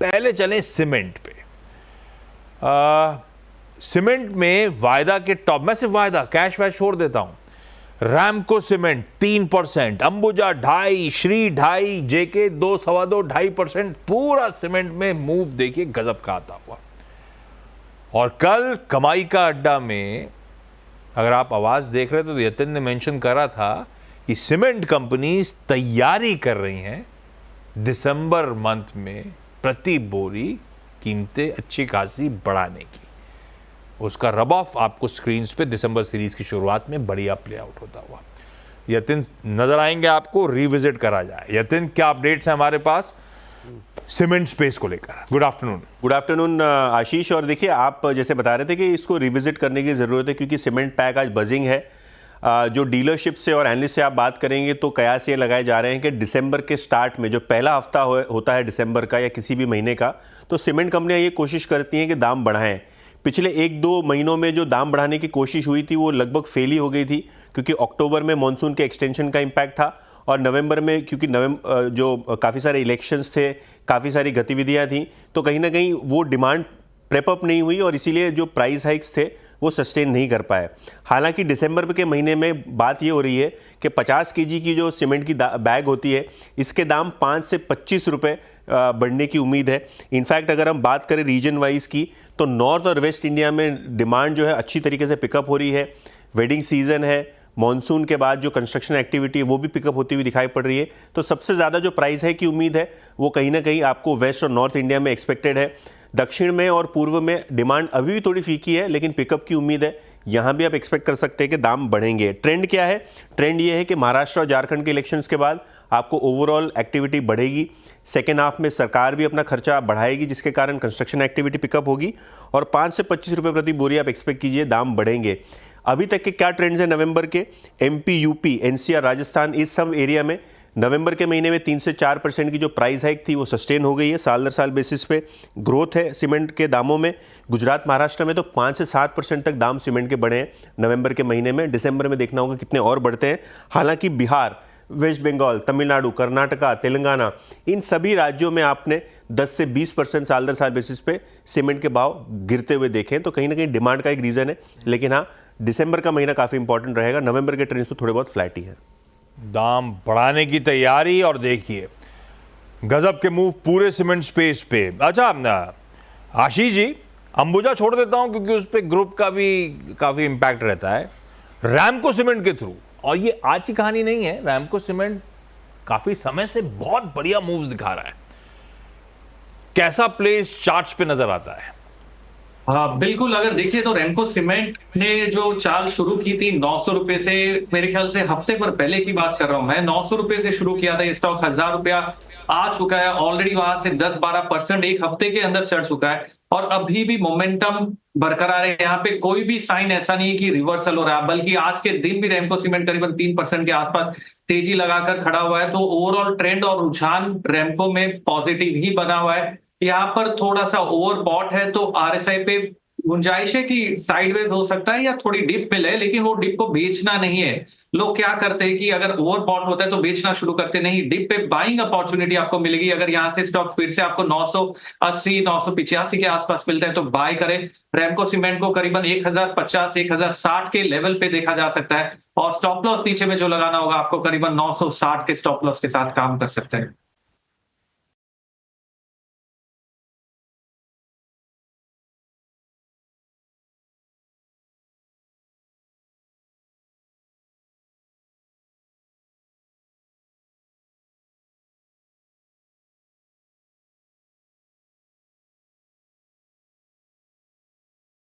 पहले चलें सीमेंट पे। सीमेंट में वायदा के टॉप, मैं सिर्फ वायदा कैश वैश छोड़ देता हूं। रैमको सीमेंट 3%, अंबुजा 2.5%, श्री 2.5%, जेके 2, 2.25%, 2.5%। पूरा सीमेंट में मूव देखिए गजब का आता हुआ। और कल कमाई का अड्डा में अगर आप आवाज देख रहे तो यतिन ने मेंशन करा था कि सीमेंट कंपनीज तैयारी कर रही हैं दिसंबर मंथ में प्रति बोरी कीमतें अच्छी खासी बढ़ाने की। उसका रब ऑफ आपको स्क्रीन्स पे दिसंबर सीरीज की शुरुआत में बढ़िया प्ले आउट होता हुआ यतिन नजर आएंगे आपको, रिविजिट करा जाए। यतिन, क्या अपडेट्स हैं हमारे पास सीमेंट स्पेस को लेकर? Good afternoon. गुड आफ्टरनून आशीष। और देखिए, आप जैसे बता रहे थे कि इसको रिविजिट करने की ज़रूरत है क्योंकि सीमेंट पैक आज बजिंग है। जो डीलरशिप से और एनालिस्ट से आप बात करेंगे तो कयास ये लगाए जा रहे हैं कि दिसंबर के स्टार्ट में जो पहला हफ्ता होता है दिसंबर का या किसी भी महीने का, तो सीमेंट कंपनियां ये कोशिश करती हैं कि दाम बढ़ाएं। पिछले 1-2 महीनों में जो दाम बढ़ाने की कोशिश हुई थी वो लगभग फेल ही हो गई थी क्योंकि अक्टूबर में मानसून के एक्सटेंशन का इम्पैक्ट था और नवंबर में क्योंकि जो काफ़ी सारे इलेक्शंस थे, काफ़ी सारी गतिविधियां थी, तो कहीं ना कहीं वो डिमांड प्रेपअप नहीं हुई और इसीलिए जो प्राइस हाइक्स थे वो सस्टेन नहीं कर पाए। हालांकि दिसंबर के महीने में बात ये हो रही है कि 50 केजी की जो सीमेंट की बैग होती है इसके दाम 5 से 25 रुपये बढ़ने की उम्मीद है। इनफैक्ट अगर हम बात करें रीजन वाइज की तो नॉर्थ और वेस्ट इंडिया में डिमांड जो है अच्छी तरीके से पिकअप हो रही है। वेडिंग सीजन है, मॉनसून के बाद जो कंस्ट्रक्शन एक्टिविटी है वो भी पिकअप होती हुई दिखाई पड़ रही है। तो सबसे ज़्यादा जो प्राइस है की उम्मीद है वो कहीं ना कहीं आपको वेस्ट और नॉर्थ इंडिया में एक्सपेक्टेड है। दक्षिण में और पूर्व में डिमांड अभी भी थोड़ी फीकी है लेकिन पिकअप की उम्मीद है। यहाँ भी आप एक्सपेक्ट कर सकते हैं कि दाम बढ़ेंगे। ट्रेंड क्या है? ट्रेंड ये है कि महाराष्ट्र और झारखंड के इलेक्शंस के बाद आपको ओवरऑल एक्टिविटी बढ़ेगी। सेकेंड हाफ में सरकार भी अपना खर्चा बढ़ाएगी जिसके कारण कंस्ट्रक्शन एक्टिविटी पिकअप होगी और 5 से 25 रुपये प्रति बोरी आप एक्सपेक्ट कीजिए दाम बढ़ेंगे। अभी तक के क्या ट्रेंड्स हैं नवंबर के? एमपी, यूपी, एनसीआर, राजस्थान, इस सब एरिया में नवंबर के महीने में 3 से 4% की जो प्राइस हाइक थी वो सस्टेन हो गई है। साल दर साल बेसिस पे ग्रोथ है सीमेंट के दामों में। गुजरात, महाराष्ट्र में तो 5 से 7% तक दाम सीमेंट के बढ़े हैं नवंबर के महीने में। दिसंबर में देखना होगा कितने और बढ़ते हैं। हालांकि बिहार, वेस्ट बंगाल, तमिलनाडु, कर्नाटका, तेलंगाना, इन सभी राज्यों में आपने 10 से 20% साल दर साल बेसिस पे सीमेंट के भाव गिरते हुए देखें। तो कहीं ना कहीं डिमांड का एक रीज़न है। लेकिन हाँ, दिसंबर का महीना काफ़ी इंपॉर्टेंट रहेगा। नवंबर के ट्रेंड्स तो थोड़े बहुत फ्लैट ही हैं। दाम बढ़ाने की तैयारी और देखिए गजब के मूव पूरे सीमेंट स्पेस पे। अच्छा आशीष जी, अंबुजा छोड़ देता हूं क्योंकि उस पर ग्रुप का भी काफी इंपैक्ट रहता है। रैमको सीमेंट के थ्रू, और ये आज की कहानी नहीं है, रैमको सीमेंट काफी समय से बहुत बढ़िया मूव्स दिखा रहा है। कैसा प्ले इस चार्ट्स पे नजर आता है? हाँ बिल्कुल, अगर देखिए तो रैमको सीमेंट ने जो चाल शुरू की थी 900 रुपए से, मेरे ख्याल से हफ्ते भर पहले की बात कर रहा हूं मैं, 900 रुपए से शुरू किया था ये स्टॉक, 1000 रुपया आ चुका है ऑलरेडी। वहां से 10-12% एक हफ्ते के अंदर चढ़ चुका है और अभी भी मोमेंटम बरकरार है। यहाँ पे कोई भी साइन ऐसा नहीं है कि रिवर्सल हो रहा है, बल्कि आज के दिन भी रैमको सीमेंट करीबन 3% के आसपास तेजी लगाकर खड़ा हुआ है। तो ओवरऑल ट्रेंड और रुझान रैमको में पॉजिटिव ही बना हुआ है। यहाँ पर थोड़ा सा ओवरबॉट है तो आरएसआई पे गुंजाइश है कि साइडवेज हो सकता है या थोड़ी डिप मिले, लेकिन वो डिप को बेचना नहीं है। लोग क्या करते हैं कि अगर ओवरबॉट होता है तो बेचना शुरू करते नहीं, डिप पे बाइंग अपॉर्चुनिटी आपको मिलेगी। अगर यहाँ से स्टॉक फिर से आपको 980, 985 के आसपास मिलता है तो बाय करें। रैमको सीमेंट को करीबन 1050, 1060 के लेवल पे देखा जा सकता है और स्टॉप लॉस नीचे में जो लगाना होगा आपको करीबन 960 के स्टॉप लॉस के साथ काम कर सकते हैं।